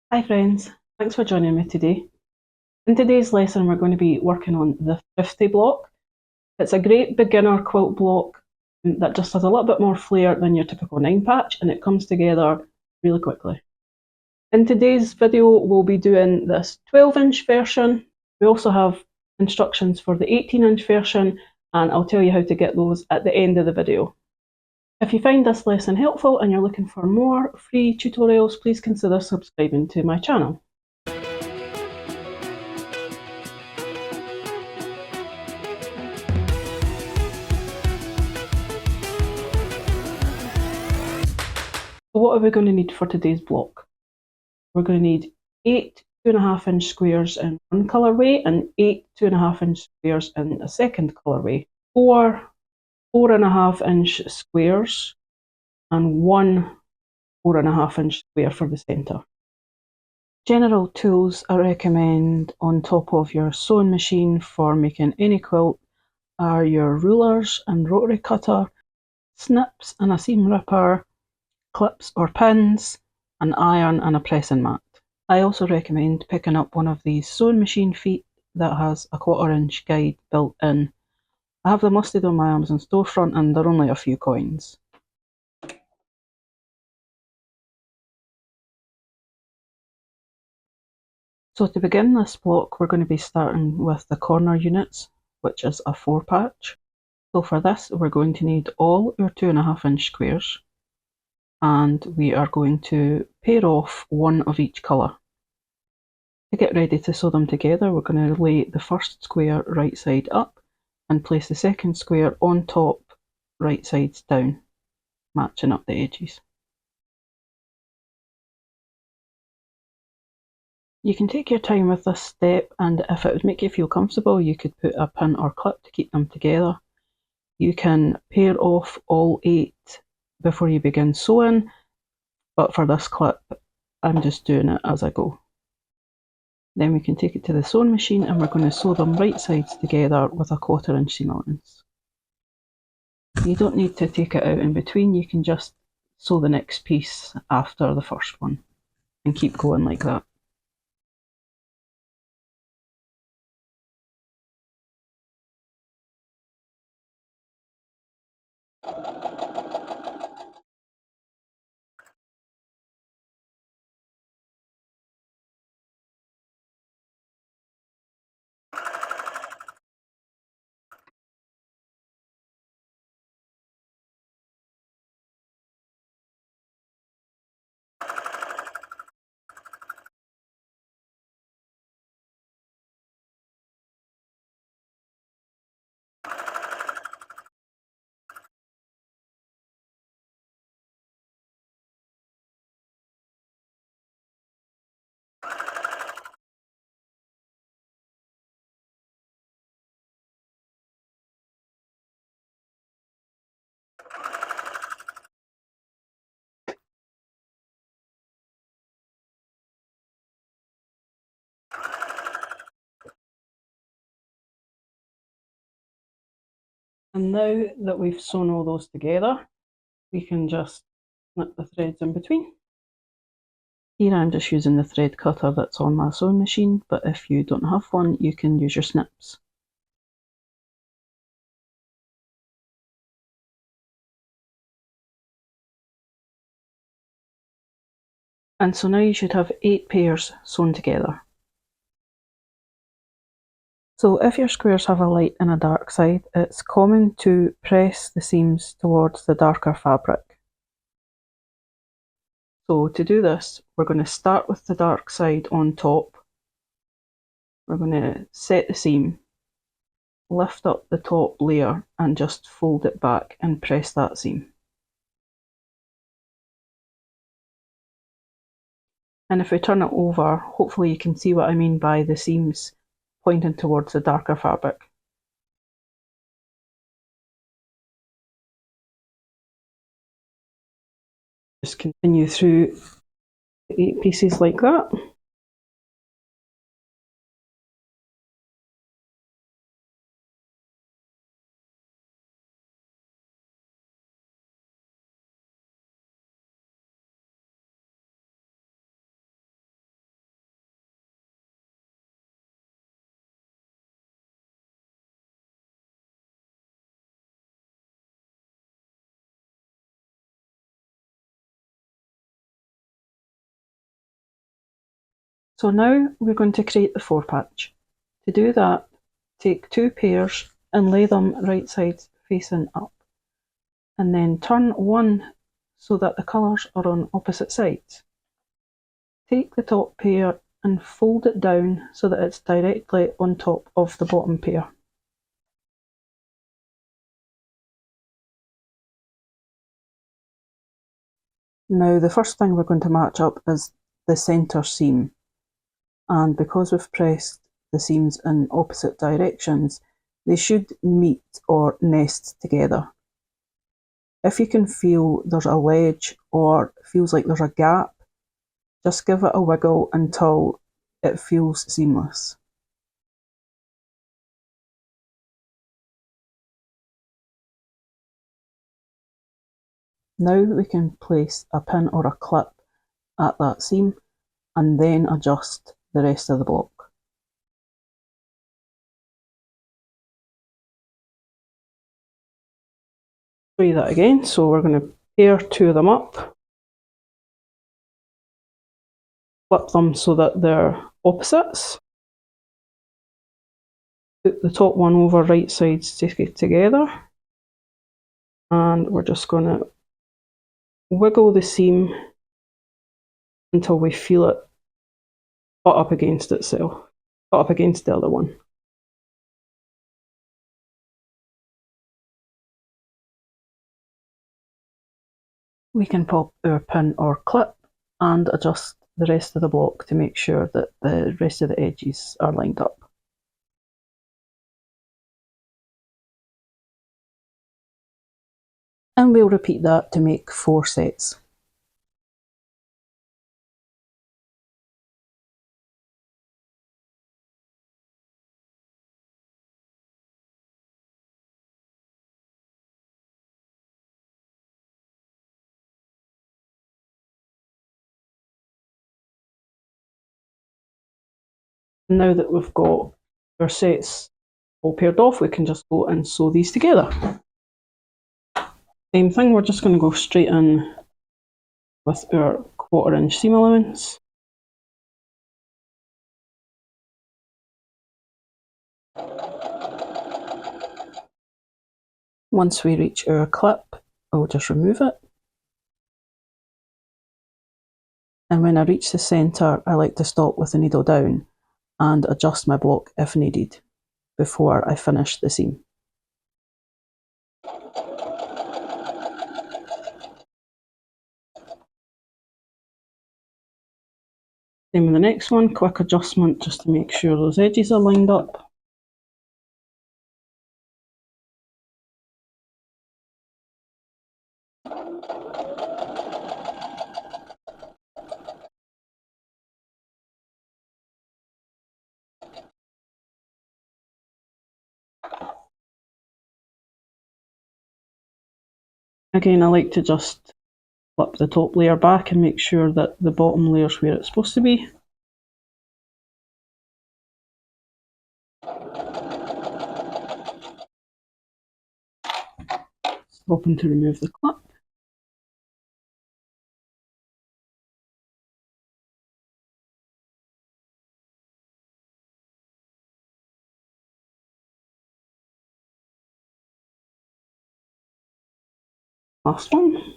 Hi friends, thanks for joining me today. In today's lesson we're going to be working on the Thrifty block. It's a great beginner quilt block that just has a little bit more flair than your typical 9 patch and it comes together really quickly. In today's video we'll be doing this 12-inch version. We also have instructions for the 18-inch version and I'll tell you how to get those at the end of the video. If you find this lesson helpful and you're looking for more free tutorials, please consider subscribing to my channel. So what are we going to need for today's block? We're going to need 8 2.5-inch squares in one colourway and 8 2.5-inch squares in a second colourway. 4 4.5-inch squares and 1 4.5-inch square for the centre. General tools I recommend on top of your sewing machine for making any quilt are your rulers and rotary cutter, snips and a seam ripper, clips or pins, an iron and a pressing mat. I also recommend picking up one of these sewing machine feet that has a 1/4-inch guide built in. I have them listed on my Amazon storefront and they're only a few coins. So to begin this block we're going to be starting with the corner units, which is a 4-patch. So for this we're going to need all your 2.5-inch squares and we are going to pair off one of each colour. To get ready to sew them together, we're going to lay the first square right side up and place the second square on top, right sides down, matching up the edges. You can take your time with this step, and if it would make you feel comfortable, you could put a pin or clip to keep them together. You can pair off all 8 before you begin sewing, but for this clip, I'm just doing it as I go. Then we can take it to the sewing machine and we're going to sew them right sides together with a 1/4-inch seam allowance. You don't need to take it out in between, you can just sew the next piece after the first one and keep going like that. And now that we've sewn all those together, we can just snip the threads in between. Here I'm just using the thread cutter that's on my sewing machine, but if you don't have one, you can use your snips. And so now you should have 8 pairs sewn together. So if your squares have a light and a dark side, it's common to press the seams towards the darker fabric. So to do this, we're going to start with the dark side on top. We're going to set the seam, lift up the top layer and just fold it back and press that seam. And if we turn it over, hopefully you can see what I mean by the seams pointing towards the darker fabric. Just continue through the 8 pieces like that. So now we're going to create the forepatch. To do that, take 2 pairs and lay them right sides facing up, and then turn one so that the colours are on opposite sides. Take the top pair and fold it down so that it's directly on top of the bottom pair. Now the first thing we're going to match up is the centre seam, and because we've pressed the seams in opposite directions, they should meet or nest together. If you can feel there's a ledge or feels like there's a gap, just give it a wiggle until it feels seamless. Now we can place a pin or a clip at that seam and then adjust the rest of the block. Try that again, so we're going to pair 2 of them up, flip them so that they're opposites, put the top one over right sides together, and we're just going to wiggle the seam until we feel it butt up against itself, butt up against the other one. We can pop our pin or clip and adjust the rest of the block to make sure that the rest of the edges are lined up. And we'll repeat that to make 4 sets. Now that we've got our sets all paired off, we can just go and sew these together. Same thing, we're just going to go straight in with our 1/4 inch seam allowance. Once we reach our clip, I'll just remove it. And when I reach the centre, I like to stop with the needle down and adjust my block if needed before I finish the seam. Same with the next one, quick adjustment just to make sure those edges are lined up. Again, I like to just flip the top layer back and make sure that the bottom layer is where it's supposed to be. Stopping to remove the clip. Last one.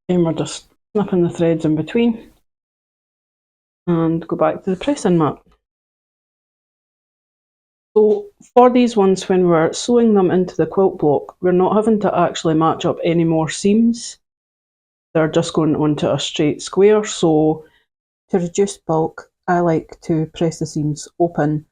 Then we're just snipping the threads in between and go back to the pressing mat. So for these ones, when we're sewing them into the quilt block, we're not having to actually match up any more seams. They're just going onto a straight square. So to reduce bulk, I like to press the seams open,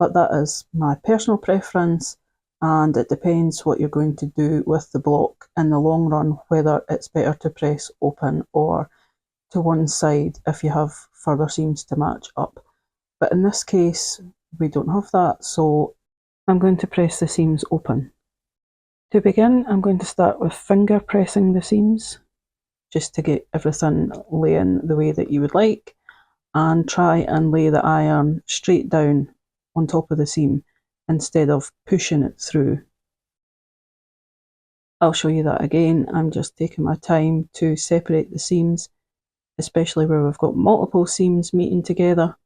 but that is my personal preference, and it depends what you're going to do with the block in the long run, whether it's better to press open or to one side if you have further seams to match up. but in this case we don't have that, so I'm going to press the seams open. To begin, I'm going to start with finger pressing the seams, just to get everything laying the way that you would like, and try and lay the iron straight down on top of the seam instead of pushing it through. I'll show you that again. I'm just taking my time to separate the seams, especially where we've got multiple seams meeting together.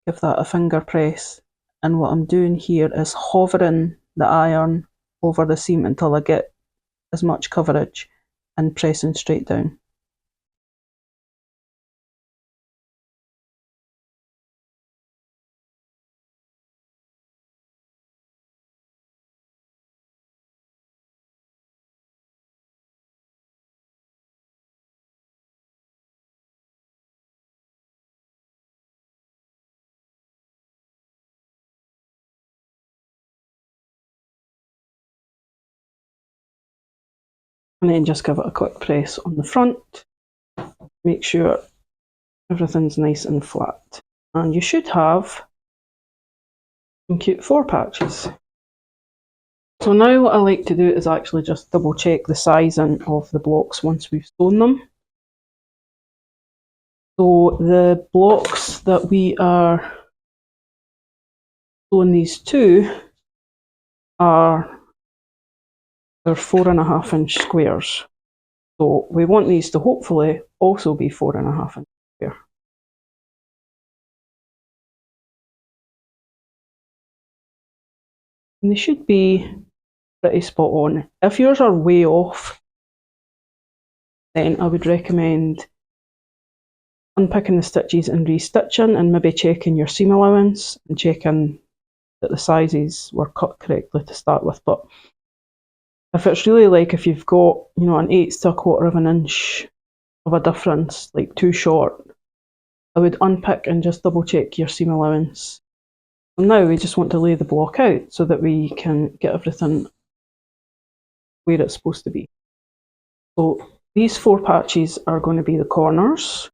Give that a finger press, and what I'm doing here is hovering the iron over the seam until I get as much coverage and pressing straight down. And then just give it a quick press on the front. Make sure everything's nice and flat. And you should have some cute 4 patches. So now what I like to do is actually just double check the sizing of the blocks once we've sewn them. So the blocks that we are sewing these to are 4.5 inch squares. So we want these to hopefully also be 4.5 inch square. And they should be pretty spot on. If yours are way off, then I would recommend unpicking the stitches and restitching, and maybe checking your seam allowance and checking that the sizes were cut correctly to start with. But if it's really like if you've got, you know, an 1/8 to 1/4 of an inch of a difference, like too short, I would unpick and just double check your seam allowance. And now we just want to lay the block out so that we can get everything where it's supposed to be. So these 4 patches are going to be the corners,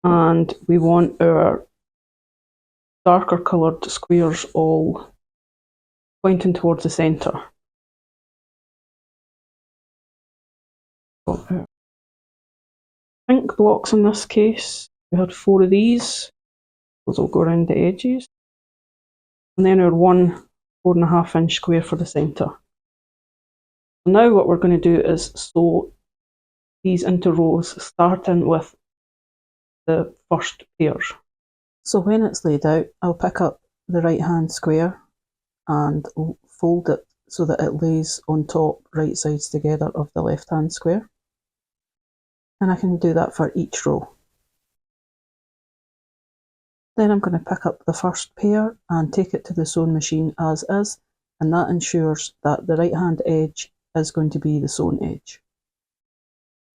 and we want our darker coloured squares all pointing towards the centre. Got our pink blocks in this case. We had 4 of these. Those will go around the edges. And then our one 4.5 inch square for the centre. Now what we're going to do is sew these into rows, starting with the first pair. So when it's laid out, I'll pick up the right hand square and fold it so that it lays on top, right sides together, of the left hand square. And I can do that for each row. Then I'm going to pick up the first pair and take it to the sewing machine as is, and that ensures that the right hand edge is going to be the sewn edge.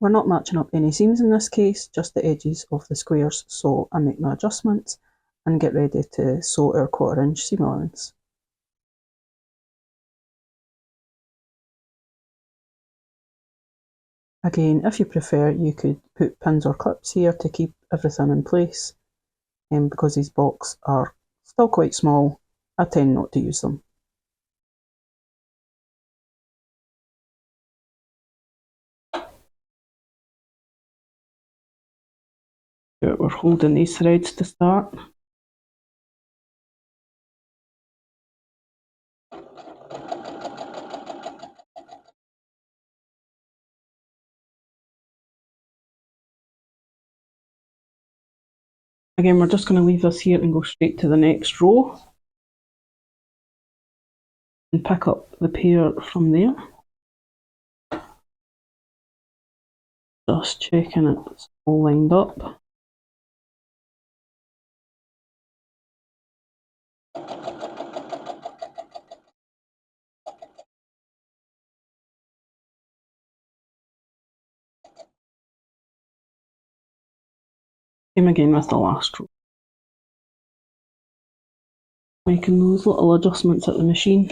We're not matching up any seams in this case, just the edges of the squares, so I make my adjustments and get ready to sew our 1/4 inch seam allowance. Again, if you prefer, you could put pins or clips here to keep everything in place, and because these blocks are still quite small, I tend not to use them. We're holding these threads to start. Again, we're just going to leave this here and go straight to the next row and pick up the pair from there. Just checking it's all lined up. Same again with the last row. Making those little adjustments at the machine.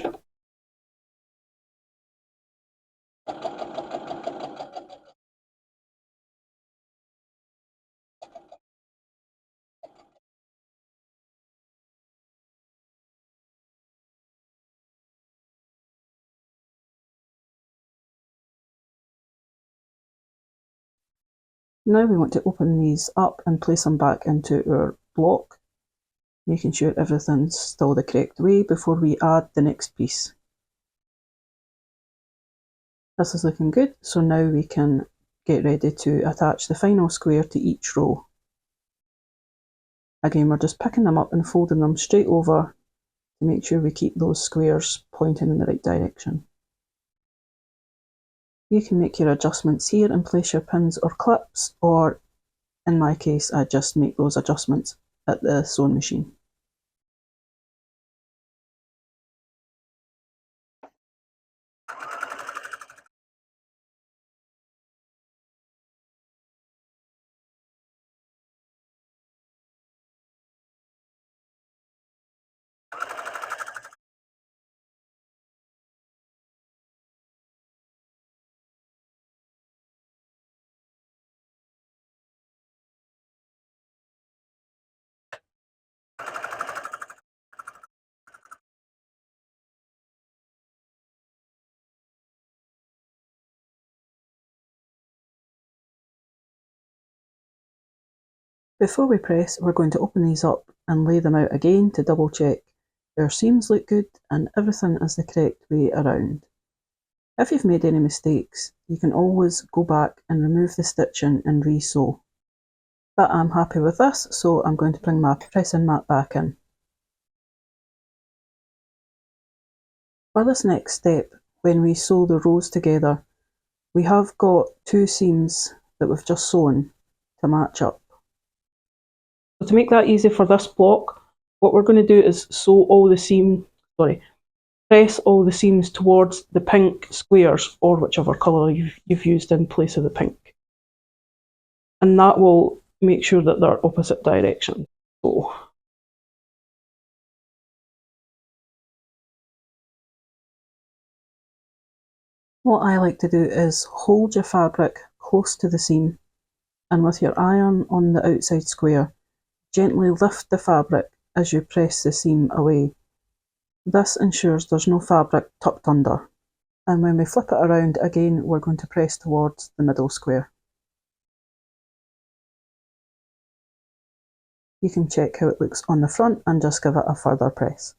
Now we want to open these up and place them back into our block, making sure everything's still the correct way before we add the next piece. This is looking good, so now we can get ready to attach the final square to each row. Again, we're just picking them up and folding them straight over to make sure we keep those squares pointing in the right direction. You can make your adjustments here and place your pins or clips, or in my case, I just make those adjustments at the sewing machine. Before we press, we're going to open these up and lay them out again to double check our seams look good and everything is the correct way around. If you've made any mistakes, you can always go back and remove the stitching and re-sew. But I'm happy with this, so I'm going to bring my pressing mat back in. For this next step, when we sew the rows together, we have got two seams that we've just sewn to match up. So to make that easy for this block, what we're going to do is press all the seams towards the pink squares, or whichever colour you've used in place of the pink. And that will make sure that they're opposite directions. So what I like to do is hold your fabric close to the seam, and with your iron on the outside square, gently lift the fabric as you press the seam away. This ensures there's no fabric tucked under. And when we flip it around again, we're going to press towards the middle square. You can check how it looks on the front and just give it a further press.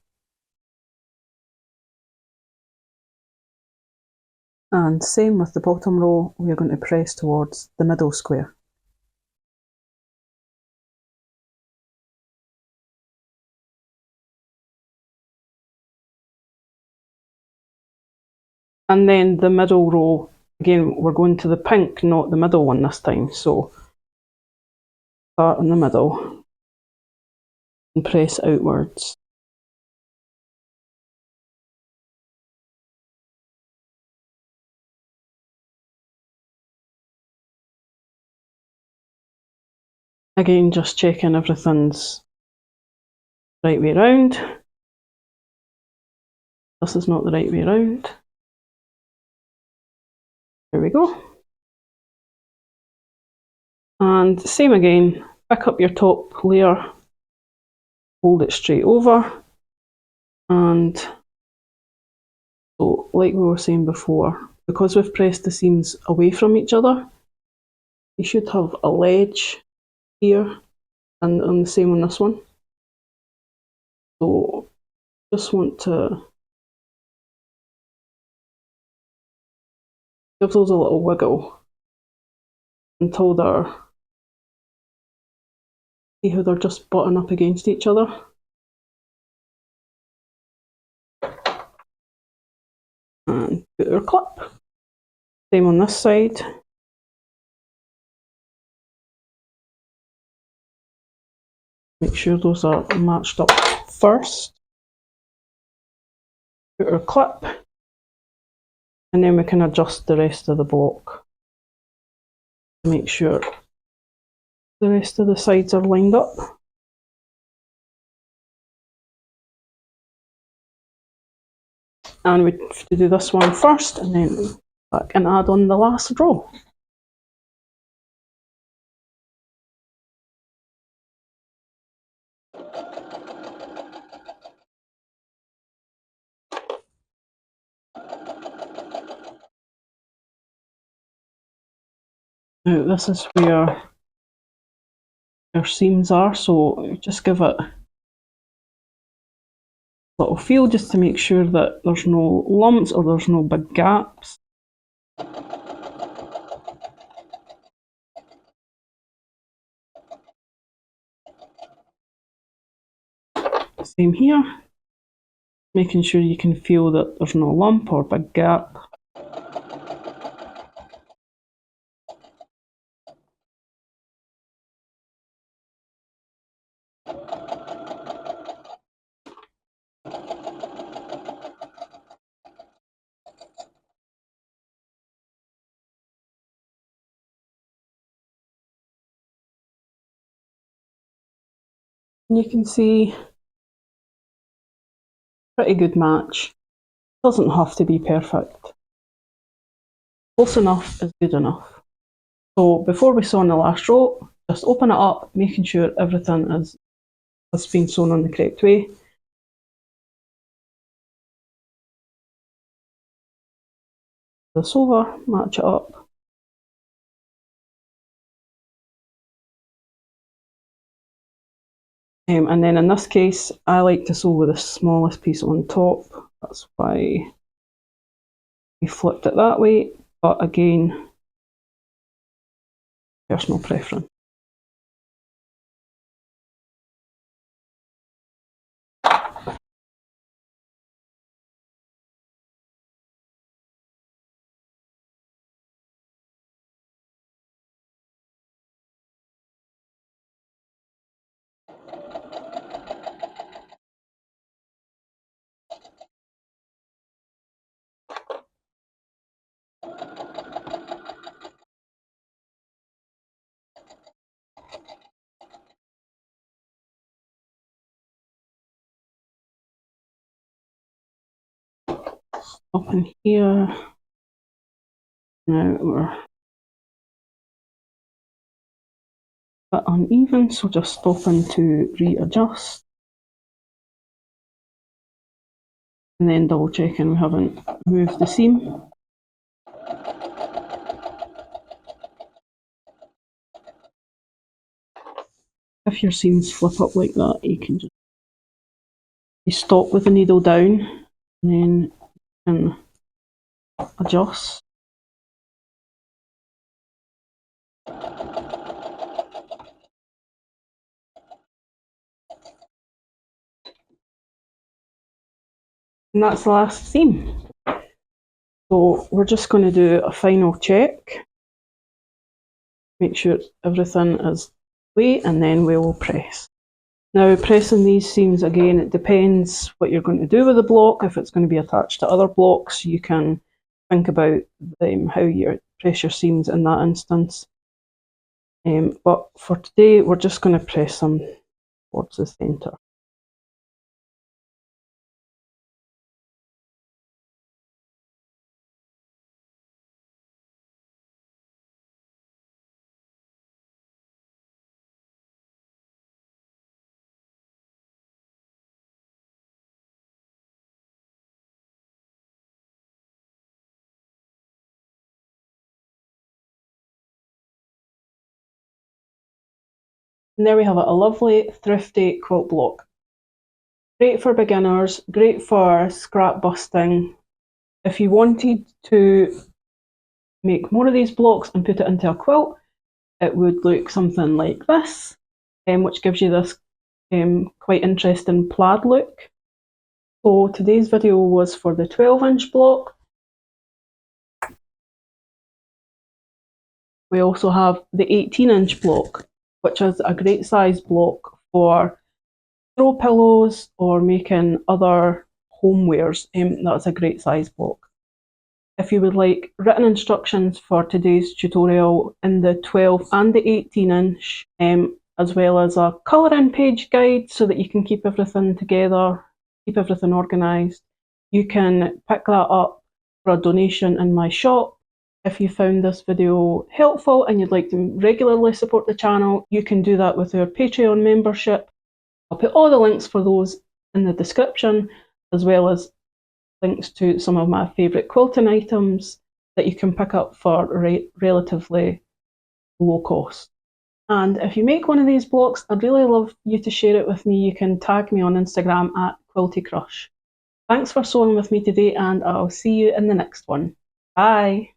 And same with the bottom row, we're going to press towards the middle square. And then the middle row, again, we're going to the pink, not the middle one this time. So start in the middle and press outwards. Again, just checking everything's right way around. This is not the right way around. There we go. And same again, pick up your top layer, hold it straight over, and so like we were saying before, because we've pressed the seams away from each other, you should have a ledge here, and the same on this one. So just want to give those a little wiggle until see how they're just butting up against each other. And put our clip. Same on this side. Make sure those are matched up first. Put our clip, and then we can adjust the rest of the block. Make sure the rest of the sides are lined up. And we have to do this one first and then back and add on the last row. Now this is where your seams are, so just give it a little feel just to make sure that there's no lumps or there's no big gaps. Same here, making sure you can feel that there's no lump or big gap. And you can see pretty good match. Doesn't have to be perfect. Close enough is good enough. So before we sew on the last row, just open it up, making sure everything has been sewn on the correct way. This over, match it up. And then in this case, I like to sew with the smallest piece on top. That's why we flipped it that way. But again, personal preference. Up in here. Now we're a bit uneven, so just stopping to readjust. And then double checking we haven't moved the seam. If your seams flip up like that, you can just stop with the needle down and then you can adjust. And that's the last seam. So we're just going to do a final check. Make sure everything is away and then we will press. Now pressing these seams again, it depends what you're going to do with the block. If it's going to be attached to other blocks, you can think about how you press your seams in that instance. But for today, we're just going to press them towards the centre. And there we have it, a lovely thrifty quilt block. Great for beginners, great for scrap busting. If you wanted to make more of these blocks and put it into a quilt, it would look something like this, which gives you this quite interesting plaid look. So today's video was for the 12-inch block. We also have the 18-inch block, which is a great size block for throw pillows or making other homewares. That's a great size block. If you would like written instructions for today's tutorial in the 12 and the 18-inch, as well as a colouring page guide so that you can keep everything together, keep everything organised, you can pick that up for a donation in my shop. If you found this video helpful and you'd like to regularly support the channel, you can do that with our Patreon membership. I'll put all the links for those in the description, as well as links to some of my favourite quilting items that you can pick up for relatively low cost. And if you make one of these blocks, I'd really love you to share it with me. You can tag me on Instagram at Quilty Crush. Thanks for sewing with me today, and I'll see you in the next one. Bye.